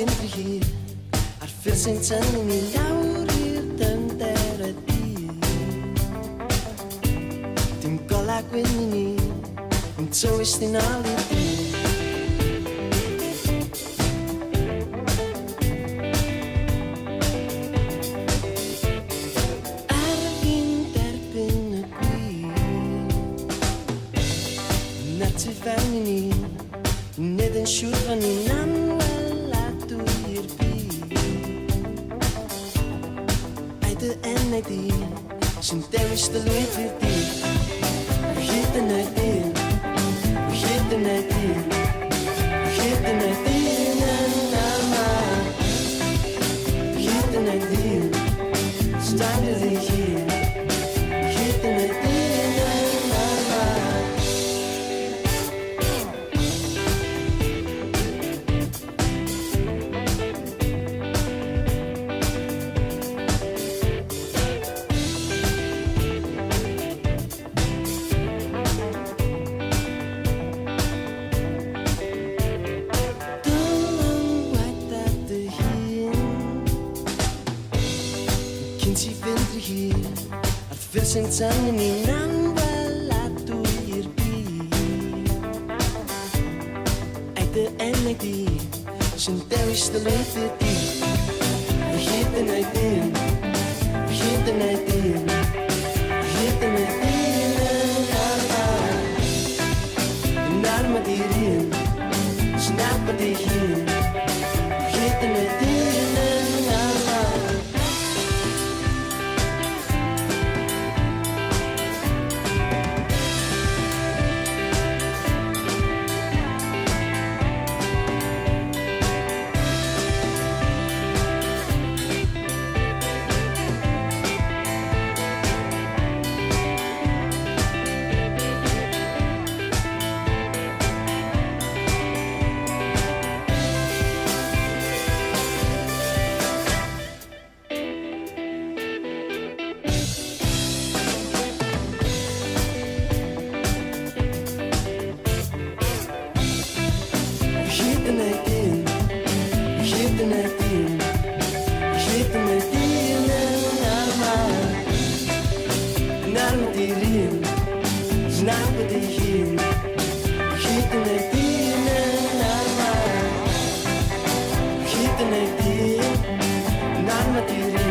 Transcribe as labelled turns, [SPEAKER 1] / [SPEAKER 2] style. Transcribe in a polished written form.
[SPEAKER 1] vindur hér Ar fyrr seint sannin í lárir döndar að dýr Dim gola gwynni tywys di nôl i di Ar fi'n derbyn y gwir Na'r tu fewn i ni Nid yn siŵr fan ni'n anweladwy'r byd Ai dy enau di sy'n dewis dy lwyd i'r di Hyd yn ei dyn Hyd yn ei dyn Hyd yn ei dyn yn ama Hyd yn ei dyn Stagnar i hyn Hyd yn ei dyn yn ama Sy'n tannu ni'n anweladwy'r byd Ai dy enau di sy'n dewis dy lwyd i'r di Hyd yn ei dyn Hyd yn ei dyn Hyd yn ei dyn yn arfer Yn armad i'r un sy'n abod ei hun Hyd yn ei dyn yn arfer Not